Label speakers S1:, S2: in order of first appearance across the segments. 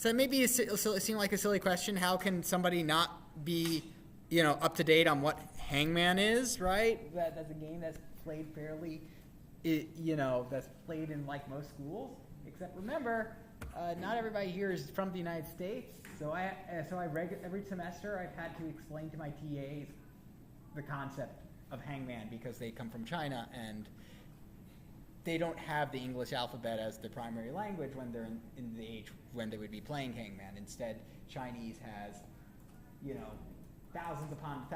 S1: So maybe it seem like a silly question. How can somebody not be, up to date on what Hangman is, right? That's a game that's played fairly, that's played in like most schools. Except remember, not everybody here is from the United States. So every semester I've had to explain to my TAs the concept of Hangman because they come from China and they don't have the English alphabet as the primary language when they're in the age when they would be playing Hangman. Instead, Chinese has, thousands upon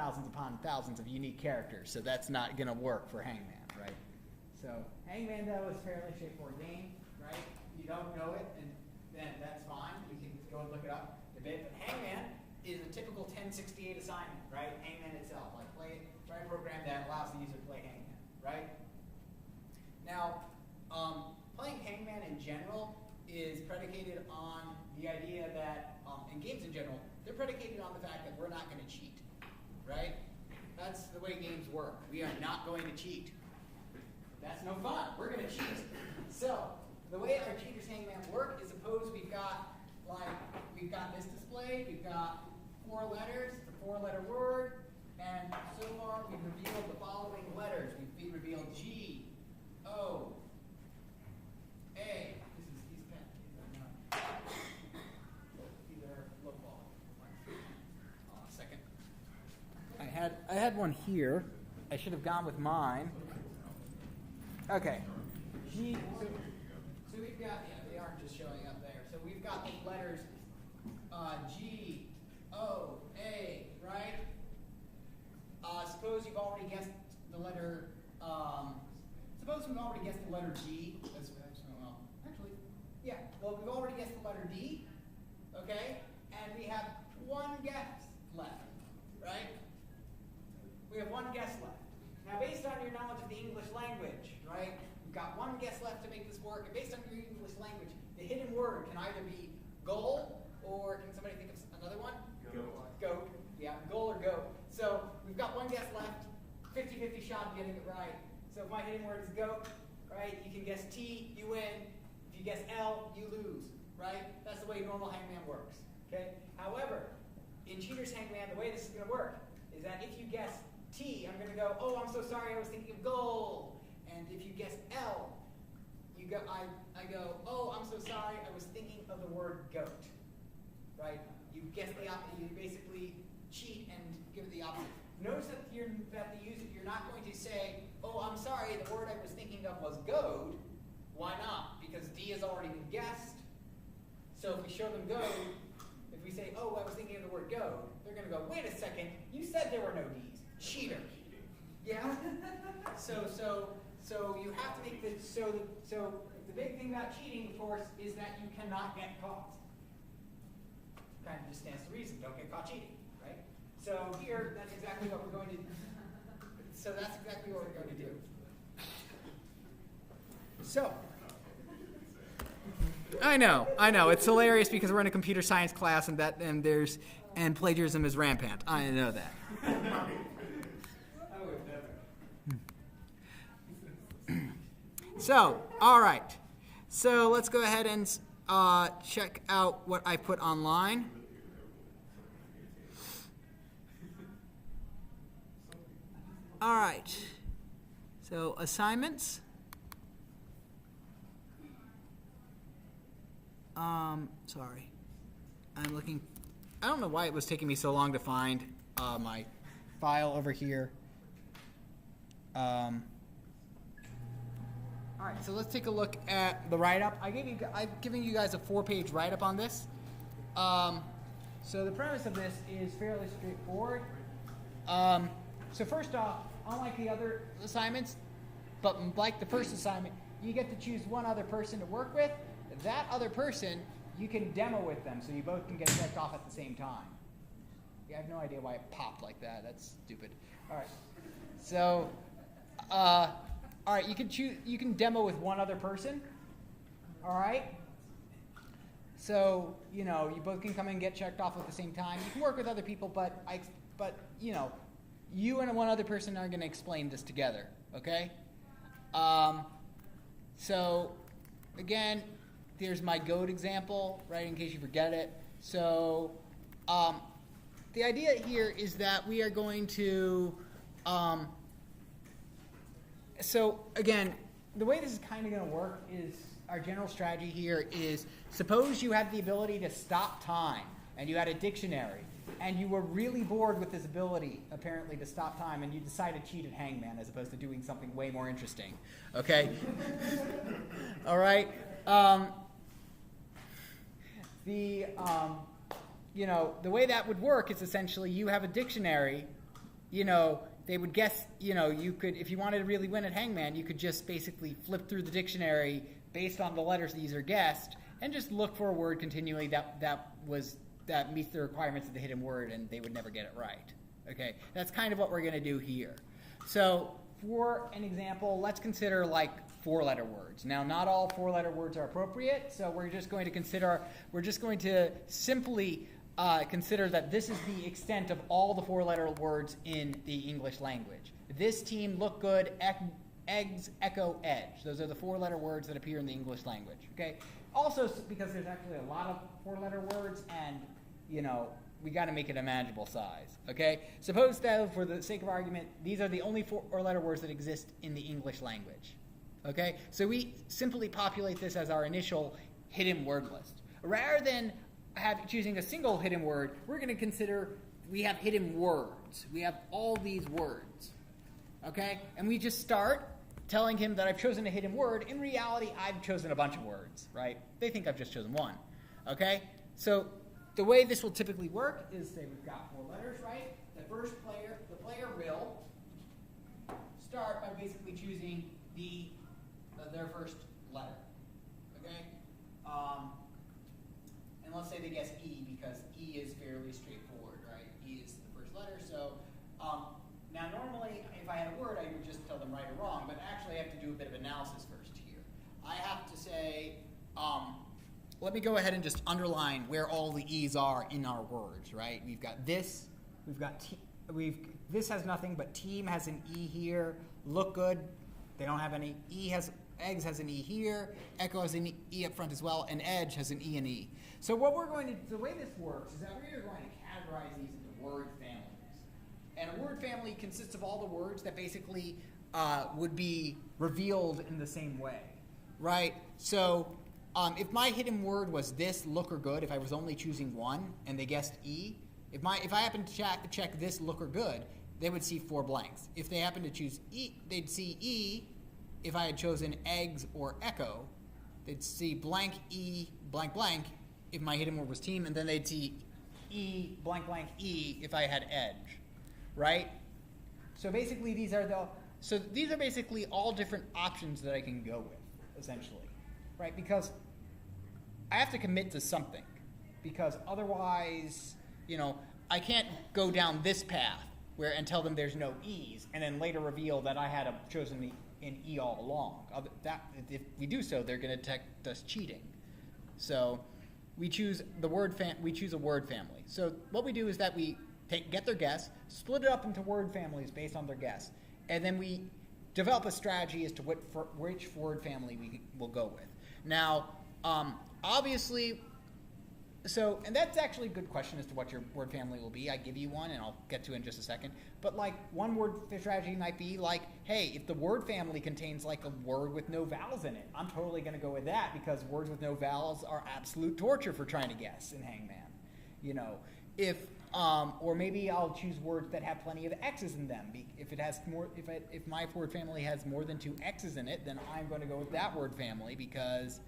S1: thousands of unique characters. So that's not going to work for Hangman, right? So Hangman, though, is a fairly straightforward game, right? If you don't know it, then that's fine. You can go and look it up a bit. But Hangman is a typical 1068 assignment, right? Hangman itself, like write a program that allows the user to play Hangman, right? Now, playing Hangman in general is predicated on the idea that, in games in general, they're predicated on the fact that we're not going to cheat, right? That's the way games work. We are not going to cheat. That's no fun. We're going to cheat. So, the way our Cheaters Hangman work is suppose we've got this display, we've got 4 letters, it's a 4-letter word, and so far we've revealed the following letters. We've revealed G, O, A. These pens. These are local. Hold on a second. I had one here. I should have gone with mine. Okay. G. So we've got they aren't just showing up there. So we've got the letters G, O, A, right? Suppose you've already guessed the letter. Suppose we've already guessed the letter D. Well, we've already guessed the letter D, okay? And we have one guess left, right? We have one guess left. Now, based on your knowledge of the English language, right? We've got one guess left to make this work. And based on your English language, the hidden word can either be goal, or can somebody think of another one? Goat. Yeah, goal or goat. So we've got one guess left, 50-50 shot of getting it right. So if my hidden word is goat, right, you can guess T, you win. If you guess L, you lose, right? That's the way normal Hangman works, okay? However, in Cheaters Hangman, the way this is going to work is that if you guess T, I'm going to go, oh, I'm so sorry, I was thinking of goal. And if you guess L, I go, oh, I'm so sorry, I was thinking of the word goat, right? You guess the opposite. You basically cheat and give it the opposite. Notice that you're not going to say, oh, I'm sorry, the word I was thinking of was goad. Why not? Because D has already been guessed. So if we show them goad, if we say, oh, I was thinking of the word goad, they're going to go, wait a second, you said there were no D's. Cheater. Yeah? So you have to make this, so the big thing about cheating, of course, is that you cannot get caught. Kind of just stands to reason, don't get caught cheating, right? So here, that's exactly what we're going to do. So that's exactly what we're going to do. So, I know, it's hilarious because we're in a computer science class and plagiarism is rampant. I know that. So, all right. So let's go ahead and check out what I put online. All right. So assignments. Sorry. I'm looking. I don't know why it was taking me so long to find my file over here. All right, so let's take a look at the write-up. I've given you guys a 4-page write-up on this. So the premise of this is fairly straightforward. So first off, unlike the other assignments, but like the first assignment, you get to choose one other person to work with. That other person, you can demo with them, so you both can get checked off at the same time. Yeah, I have no idea why it popped like that. That's stupid. All right. So, all right, you can demo with one other person. All right. So, you both can come and get checked off at the same time. You can work with other people, but you and one other person are going to explain this together. Okay. So, again, there's my goat example, right, in case you forget it. So the idea here is that we are going to, so again, the way this is kind of going to work is, our general strategy here is, suppose you had the ability to stop time, and you had a dictionary, and you were really bored with this ability, apparently, to stop time, and you decided to cheat at Hangman as opposed to doing something way more interesting. Okay? All right? You know, the way that would work is essentially you have a dictionary, you know, they would guess, you know, you could, if you wanted to really win at Hangman, you could just basically flip through the dictionary based on the letters these are guessed, and just look for a word continually that meets the requirements of the hidden word, and they would never get it right. Okay, that's kind of what we're going to do here. So for an example, let's consider like 4-letter words. Now, not all 4-letter words are appropriate, so we're just going to simply consider that this is the extent of all the 4-letter words in the English language. This team look good, eggs, echo, edge. Those are the 4-letter words that appear in the English language. Okay. Also, because there's actually a lot of 4-letter words, and you know, we got to make it a manageable size. Okay. Suppose that, for the sake of argument, these are the only 4-letter words that exist in the English language. Okay. So we simply populate this as our initial hidden word list. Rather than choosing a single hidden word, we're going to consider we have hidden words. We have all these words. Okay. And we just start telling him that I've chosen a hidden word. In reality, I've chosen a bunch of words, right? They think I've just chosen one, okay? So the way this will typically work is, say we've got 4 letters, right? The player will start by basically choosing their first letter, okay? And let's say they guess E, because E is fairly straightforward, right? E is the first letter, so now normally, if I had a word, I would just tell them right or wrong, but actually I have to do a bit of analysis first here. I have to say, let me go ahead and just underline where all the E's are in our words, right? We've got this, this has nothing, but team has an E here, look good, they don't have any. Eggs has an E here, echo has an E up front as well, and edge has an E and E. So the way this works is that we are going to categorize these into word families. And a word family consists of all the words that basically would be revealed in the same way, right? So if my hidden word was this, look, or good, if I was only choosing one and they guessed E, if I happened to check this, look, or good, they would see 4 blanks. If they happened to choose E, they'd see E. If I had chosen eggs or echo, they'd see blank E, blank, blank, if my hidden word was team, and then they'd see E, blank, blank, E, if I had edge. Right? So basically these are basically all different options that I can go with, essentially. Right? Because I have to commit to something. Because otherwise, you know, I can't go down this path and tell them there's no E's and then later reveal that I had chosen an E all along. If we do so, they're going to detect us cheating. So we choose a word family. So what we do is that we get their guess, split it up into word families based on their guess, and then we develop a strategy as to which word family we will go with. Now, obviously, and that's actually a good question as to what your word family will be. I give you one, and I'll get to it in just a second. But like one word strategy might be like, hey, if the word family contains like a word with no vowels in it, I'm totally going to go with that because words with no vowels are absolute torture for trying to guess in Hangman. You know, or maybe I'll choose words that have plenty of X's in them. If my word family has more than 2 X's in it, then I'm going to go with that word family because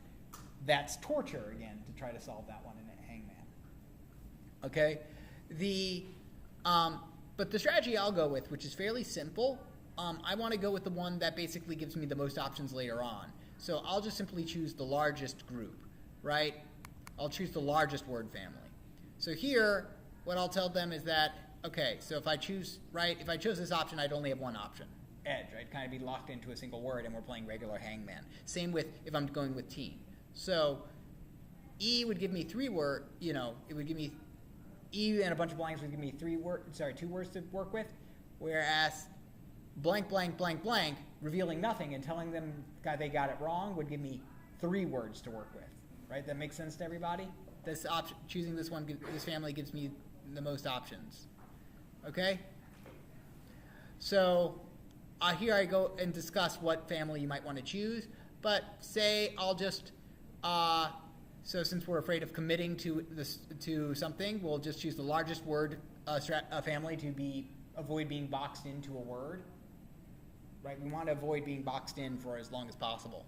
S1: that's torture again to try to solve that one in Hangman. Okay, but the strategy I'll go with, which is fairly simple, I want to go with the one that basically gives me the most options later on. So I'll just simply choose the largest group, right? I'll choose the largest word family. So here, what I'll tell them is that, okay, so if I chose this option, I'd only have one option, edge. I'd kind of be locked into a single word, and we're playing regular Hangman. Same with if I'm going with team. So E would give me 3 words, you know, it would give me E and a bunch of blanks would give me 2 words to work with, whereas blank, blank, blank, blank, revealing nothing and telling them they got it wrong would give me 3 words to work with. right? That makes sense to everybody? This option, choosing this one, this family gives me the most options. Okay? So here I go and discuss what family you might want to choose. But say I'll just, so since we're afraid of committing to this to something, we'll just choose the largest word family to avoid being boxed into a word. Right? We want to avoid being boxed in for as long as possible.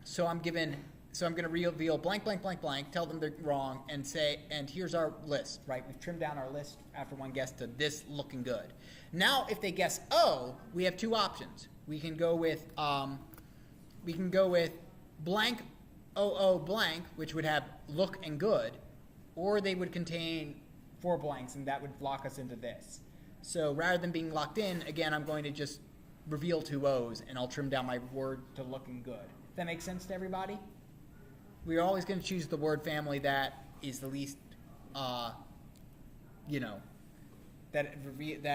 S1: So I'm going to reveal blank, blank, blank, blank, tell them they're wrong, and say, and here's our list, right? We've trimmed down our list after one guess to this looking good. Now, if they guess O, we have two options. We can go with blank, OO blank, which would have look and good, or they would contain 4 blanks, and that would lock us into this. So rather than being locked in, again, I'm going to just reveal 2 O's, and I'll trim down my word to looking good. Does that make sense to everybody? We're always going to choose the word family that is the least, that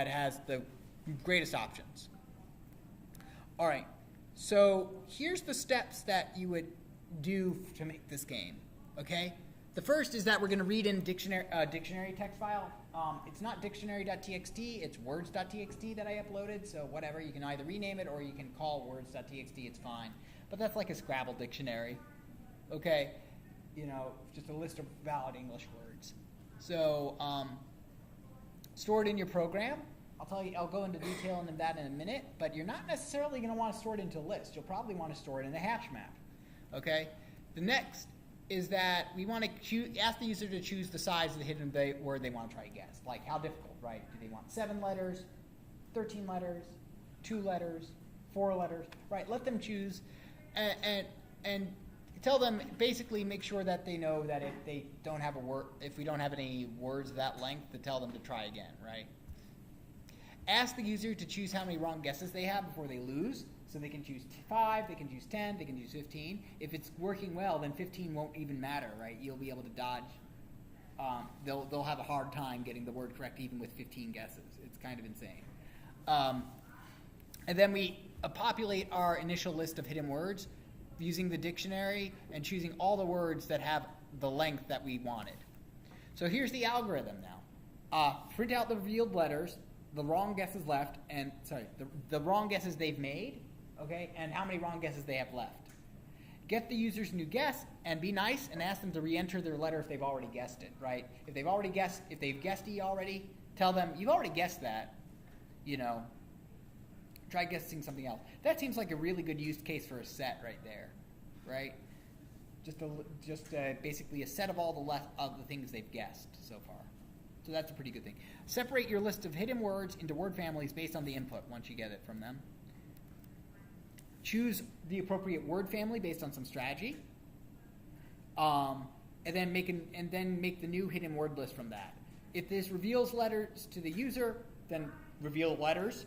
S1: has the greatest options. All right, so here's the steps that you would do to make this game, okay? The first is that we're going to read in dictionary text file. It's not dictionary.txt, it's words.txt that I uploaded, so whatever, you can either rename it or you can call words.txt, it's fine. But that's like a Scrabble dictionary, okay? Just a list of valid English words. So store it in your program. I'll go into detail in that in a minute, but you're not necessarily going to want to store it into a list. You'll probably want to store it in a hash map, okay? The next is that we want to ask the user to choose the size of the hidden word they want to try to guess. Like how difficult, right? Do they want 7 letters, 13 letters, 2 letters, 4 letters, right? Let them choose and tell them, basically make sure that they know that if they don't have if we don't have any words of that length, to tell them to try again, right? Ask the user to choose how many wrong guesses they have before they lose. So they can choose 5, they can choose 10, they can choose 15. If it's working well, then 15 won't even matter, right? You'll be able to dodge. They'll have a hard time getting the word correct even with 15 guesses. It's kind of insane. And then we populate our initial list of hidden words using the dictionary and choosing all the words that have the length that we wanted. So here's the algorithm now. Print out the revealed letters, the wrong guesses left, and the wrong guesses they've made, okay, and how many wrong guesses they have left. Get the user's new guess and be nice and ask them to re-enter their letter if they've already guessed it, right? If they've guessed E already, tell them you've already guessed that, try guessing something else. That seems like a really good use case for a set right there, right? Just basically a set of all the things they've guessed so far. So that's a pretty good thing. Separate your list of hidden words into word families based on the input once you get it from them. Choose the appropriate word family based on some strategy. And then make the new hidden word list from that. If this reveals letters to the user, then reveal letters.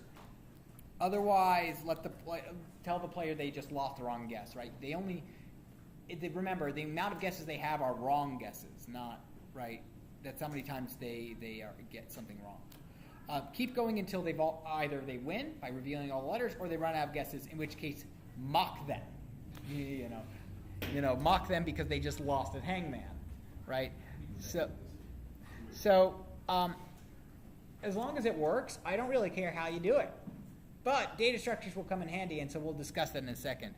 S1: Otherwise, tell the player they just lost the wrong guess, right? Remember, the amount of guesses they have are wrong guesses, not, right? That's how many times they get something wrong. Keep going until either they win by revealing all the letters, or they run out of guesses, in which case mock them. Mock them because they just lost at Hangman, right? So as long as it works, I don't really care how you do it. But data structures will come in handy, and so we'll discuss that in a second.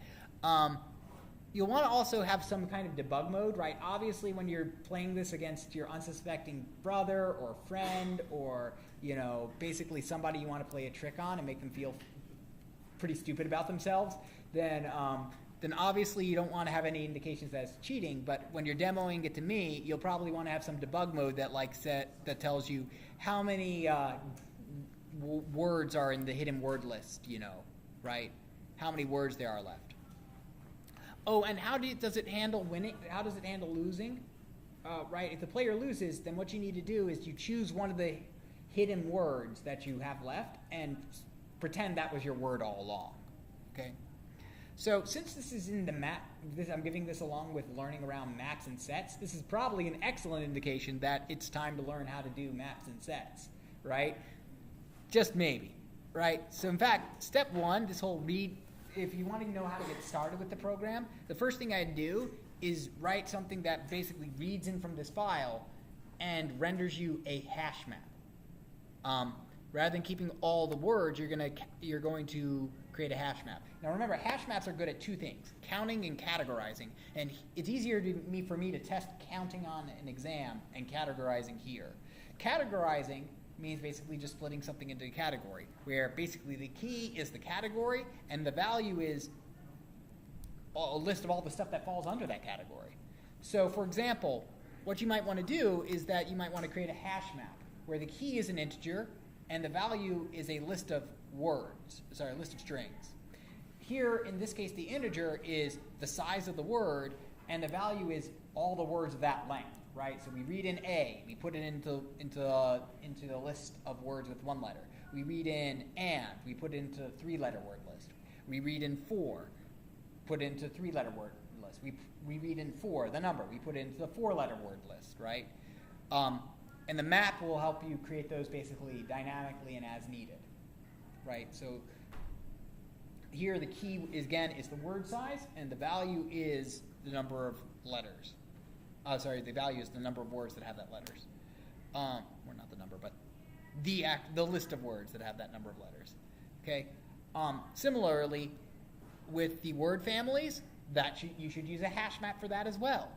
S1: You'll want to also have some kind of debug mode, right? Obviously, when you're playing this against your unsuspecting brother or friend or, basically somebody you want to play a trick on and make them feel pretty stupid about themselves, then obviously you don't want to have any indications that it's cheating. But when you're demoing it to me, you'll probably want to have some debug mode that tells you how many words are in the hidden word list, right? How many words there are left. Oh, and how does it handle winning? How does it handle losing? Right, if the player loses, then what you need to do is you choose one of the hidden words that you have left and pretend that was your word all along, okay? So since this is in the map, I'm giving this along with learning around maps and sets, this is probably an excellent indication that it's time to learn how to do maps and sets, right? Just maybe, right? So in fact, step 1, this whole read, if you want to know how to get started with the program, the first thing I'd do is write something that basically reads in from this file and renders you a hash map. Rather than keeping all the words, you're going to create a hash map. Now remember, hash maps are good at two things: counting and categorizing. And it's easier for me to test counting on an exam and categorizing here. Categorizing means basically just splitting something into a category, where basically the key is the category and the value is a list of all the stuff that falls under that category. So for example, what you might want to do is that you might want to create a hash map where the key is an integer and the value is a list of a list of strings. Here, in this case, the integer is the size of the word and the value is all the words of that length, right? So we read in A, we put it into the list of words with one letter. We read in and, we put it into 3-letter word list. We read in 4, put it into 3-letter word list. We read in 4, the number, we put it into the 4-letter word list, right? And the map will help you create those basically dynamically and as needed, right? So here the key is the word size, and the value is the number of letters. The value is the number of words that have that letters. Or not the number, but the list of words that have that number of letters. Okay. Similarly, with the word families, you should use a hash map for that as well.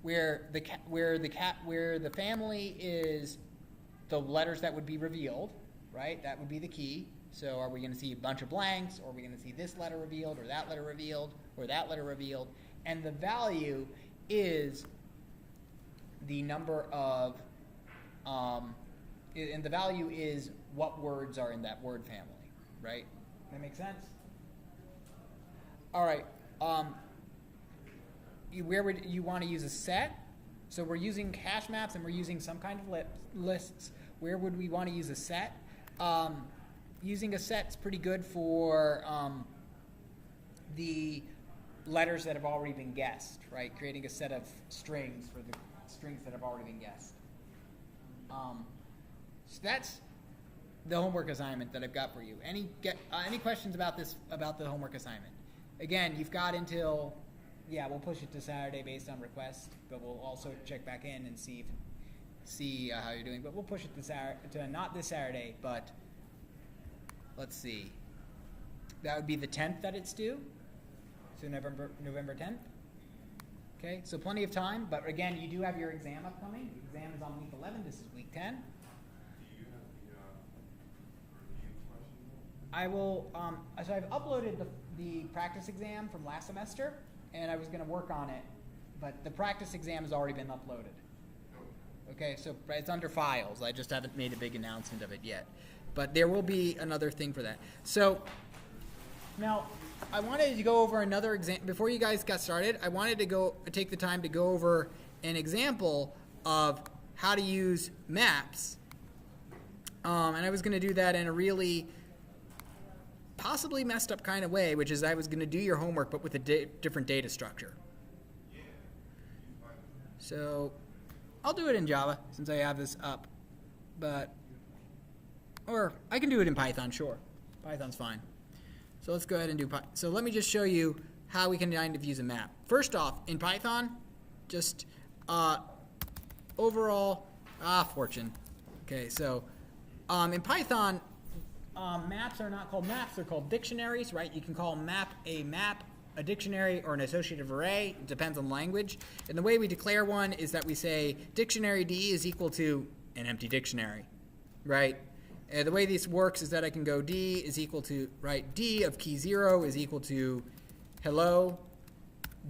S1: Where the family is the letters that would be revealed, right? That would be the key. So are we going to see a bunch of blanks, or are we going to see this letter revealed, or that letter revealed, or that letter revealed? And the value is the number of, and the value is what words are in that word family, right? That makes sense? All right. Where would you want to use a set? So we're using hash maps and we're using some kind of lists. Where would we want to use a set? Using a set's pretty good for the letters that have already been guessed, right? Creating a set of strings for the strings that have already been guessed. So that's the homework assignment that I've got for you. Any questions about the homework assignment? Again, you've got until, we'll push it to Saturday based on request, but we'll also check back in and see how you're doing. But we'll push it to not this Saturday, but let's see. That would be the 10th that it's due. So November 10th. Okay, so plenty of time. But again, you do have your exam upcoming. The exam is on week 11. This is week 10.
S2: Do you have the review questions?
S1: I will. So I've uploaded the practice exam from last semester, and I was going to work on it, but the practice exam has already been uploaded. Okay, so it's under files. I just haven't made a big announcement of it yet. But there will be another thing for that. So now I wanted to go over another exam. Before you guys got started, I wanted to take the time to go over an example of how to use maps. And I was going to do that in a really possibly messed up kind of way, which is I was going to do your homework but with a different data structure. So I'll do it in Java since I have this up. Or I can do it in Python, sure. Python's fine. So let's go ahead and do Python. So let me just show you how we can kind of use a map. First off, in Python, just overall, fortune. Okay, so in Python, maps are not called maps, they're called dictionaries, right? You can call a map, a dictionary, or an associative array. It depends on language. And the way we declare one is that we say dictionary D is equal to an empty dictionary, right? And the way this works is that I can go D is equal to, right, D of key 0 is equal to hello.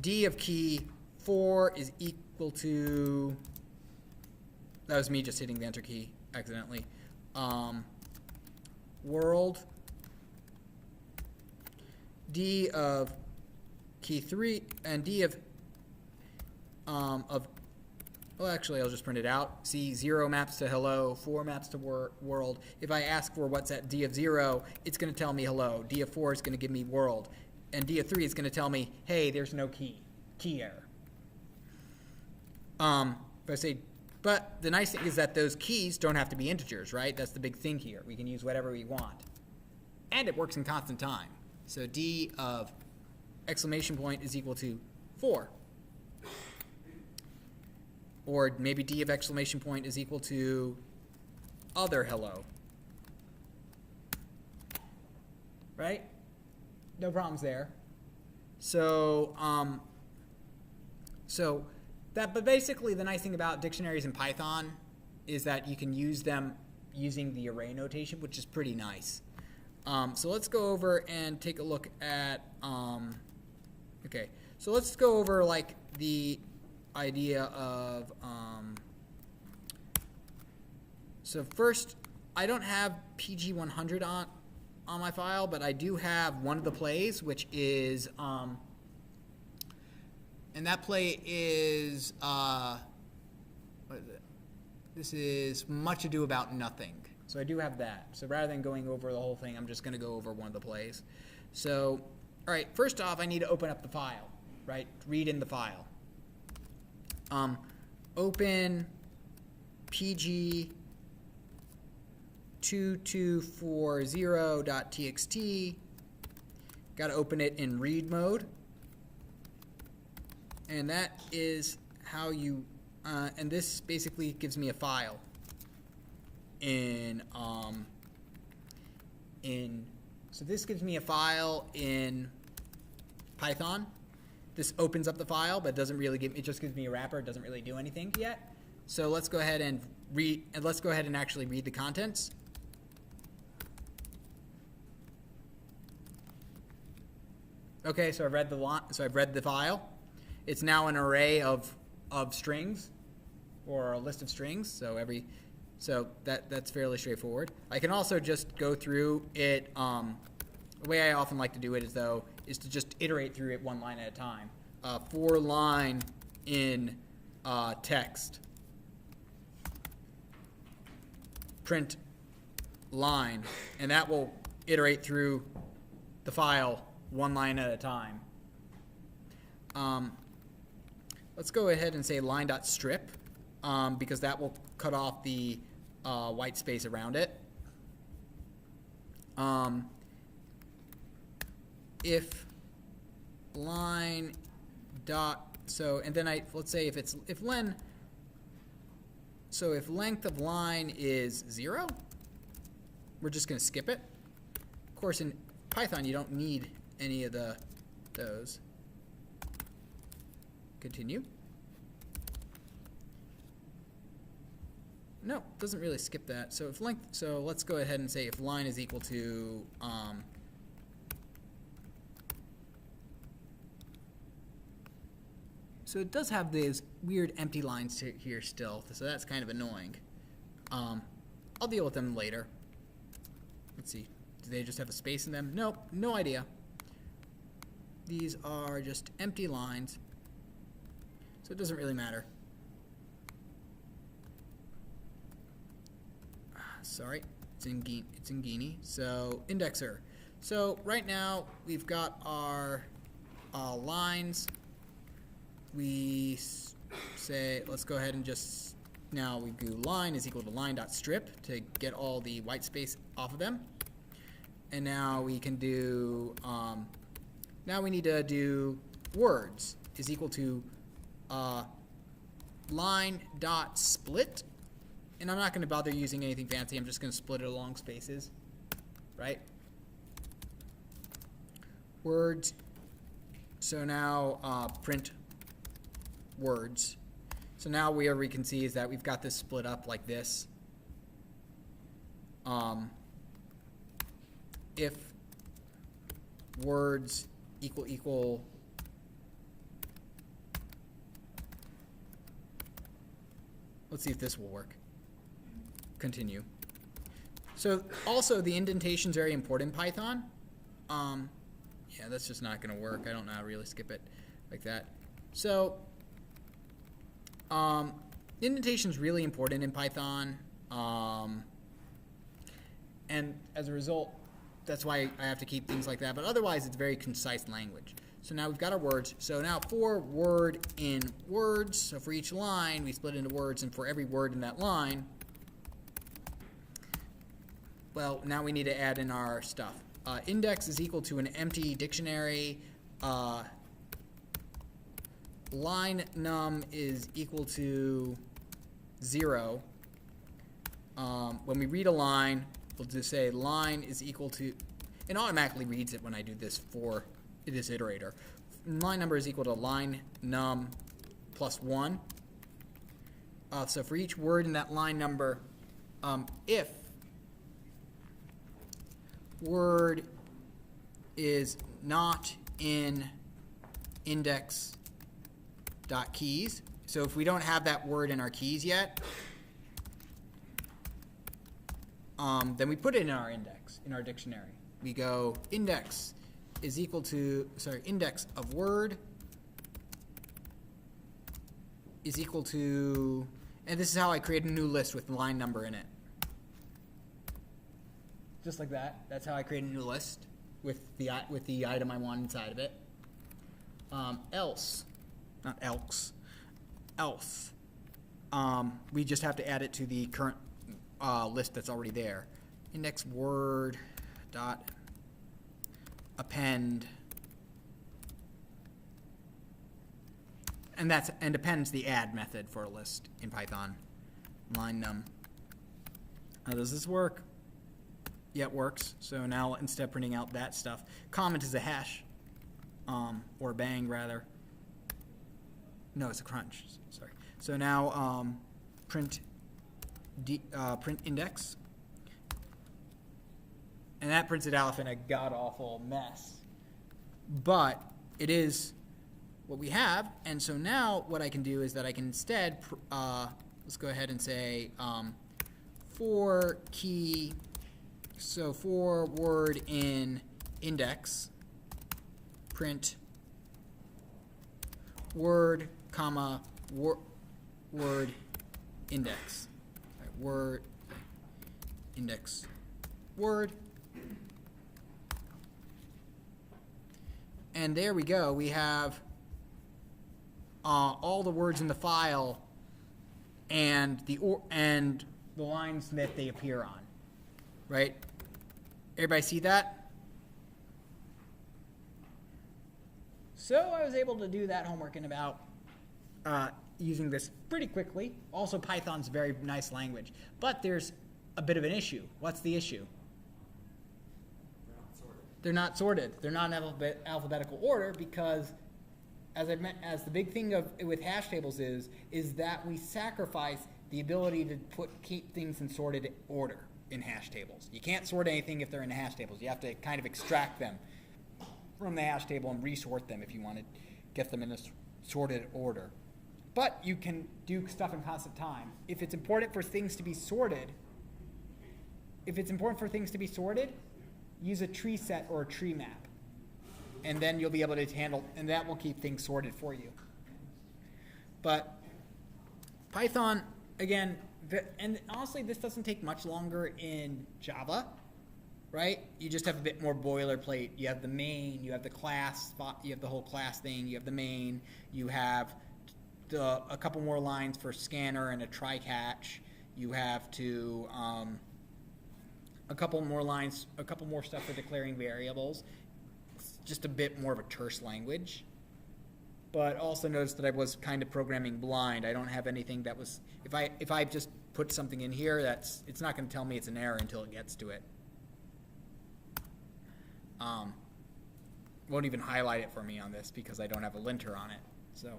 S1: D of key 4 is equal to, that was me just hitting the enter key accidentally, world. D of key 3 and D of well, actually, I'll just print it out. See, 0 maps to hello, 4 maps to world. If I ask for what's at D of 0, it's going to tell me hello. D of 4 is going to give me world. And D of 3 is going to tell me, hey, there's no key error. If I say, but the nice thing is that those keys don't have to be integers, right? That's the big thing here. We can use whatever we want. And it works in constant time. So D of exclamation point is equal to 4. Or maybe D of exclamation point is equal to other hello. Right? No problems there. So, but basically the nice thing about dictionaries in Python is that you can use them using the array notation, which is pretty nice. So let's go over and take a look at, okay, so let's go over like the idea of, so first, I don't have PG100 on my file, but I do have one of the plays, which is, and that play is, what is it? This is Much Ado About Nothing. So I do have that. So rather than going over the whole thing, I'm just going to go over one of the plays. So, all right, first off, I need to open up the file, right? Read in the file. Open pg2240.txt. Got to open it in read mode. And that is how you, and this basically gives me a file so this gives me a file in Python. This opens up the file, but doesn't really it just gives me a wrapper. It doesn't really do anything yet. So let's go ahead and let's go ahead and actually read the contents. Okay, so I've read the file. It's now an array of strings, or a list of strings. So that's fairly straightforward. I can also just go through it. The way I often like to do it is to just iterate through it one line at a time. For line in text, print line, and that will iterate through the file one line at a time. Let's go ahead and say line.strip, because that will cut off the white space around it. If line dot, so, and then let's say if length of line is 0, we're just going to skip it. Of course, in Python, you don't need any of those. Continue. No, it doesn't really skip that. So so let's go ahead and say if line is equal to, so it does have these weird empty lines here still, so that's kind of annoying. I'll deal with them later. Let's see, do they just have a space in them? Nope, no idea. These are just empty lines, so it doesn't really matter. Sorry, it's in Geany. So indexer. So right now we've got our lines. We say, let's go ahead and just, now we do line is equal to line.strip to get all the white space off of them. And now we can do, now we need to do words is equal to line.split. And I'm not going to bother using anything fancy. I'm just going to split it along spaces, right? Words. So now print words. So now we can see is that we've got this split up like this. If words equal let's see if this will work. Continue. So also the indentation is very important in Python. Yeah, that's just not going to work. I don't know how to really skip it like that. So indentation is really important in Python. And as a result, that's why I have to keep things like that. But otherwise, it's very concise language. So now we've got our words. So now for word in words, so for each line, we split into words. And for every word in that line, well, now we need to add in our stuff. Index is equal to an empty dictionary line num is equal to 0, when we read a line, we'll just say line is equal to, it automatically reads it when I do this for this iterator. Line number is equal to line num plus 1. So for each word in that line number, if word is not in index.keys, so if we don't have that word in our keys yet, then we put it in our index, in our dictionary. We go index is equal to, index of word is equal to, and this is how I create a new list with line number in it. Just like that. That's how I create a new list with the item I want inside of it. Else, not else, else. We just have to add it to the current list that's already there. Index word dot append, and appends the add method for a list in Python. Line num. How does this work? Yeah, it works. So now instead of printing out that stuff, comment is a hash, or bang rather. No, it's a crunch. Sorry. So now print index, and that prints it out in a god awful mess. But it is what we have, and so now what I can do is that I can instead let's go ahead and say for key. So for word in index, print word, comma, word index. Right, word index word. And there we go. We have all the words in the file and the lines that they appear on. Right? Everybody see that? So I was able to do that homework in about using this pretty quickly. Also, Python's a very nice language. But there's a bit of an issue. What's the issue? They're not sorted. They're not in alphabetical order because, as the big thing with hash tables is that we sacrifice the ability to keep things in sorted order in hash tables. You can't sort anything if they're in hash tables. You have to kind of extract them from the hash table and resort them if you want to get them in a sorted order. But you can do stuff in constant time. If it's important for things to be sorted, use a tree set or a tree map. And then you'll be able to handle, and that will keep things sorted for you. But Python, again, and honestly, this doesn't take much longer in Java, right? You just have a bit more boilerplate. You have the main, you have the class, you have the whole class thing, you have the main, you have a couple more lines for scanner and a try catch. You have to a couple more lines, a couple more stuff for declaring variables. It's just a bit more of a terse language. But also notice that I was kind of programming blind. I don't have anything that was, if I just put something in here, it's not going to tell me it's an error until it gets to it. Won't even highlight it for me on this because I don't have a linter on it. So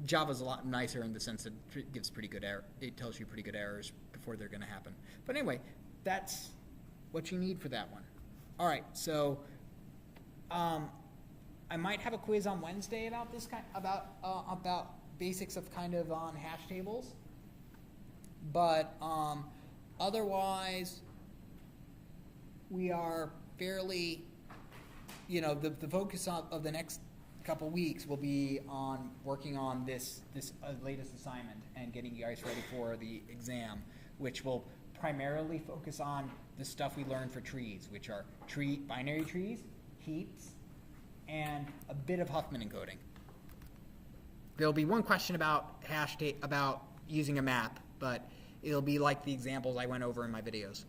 S1: Java's a lot nicer in the sense that it gives pretty good error. It tells you pretty good errors before they're going to happen. But anyway, that's what you need for that one. All right, so I might have a quiz on Wednesday about this about basics of kind of on hash tables. But otherwise, we are fairly, the focus of the next couple weeks will be on working on this latest assignment and getting you guys ready for the exam, which will primarily focus on the stuff we learned for trees, which are binary trees, heaps, and a bit of Huffman encoding. There'll be one question about about using a map, but it'll be like the examples I went over in my videos.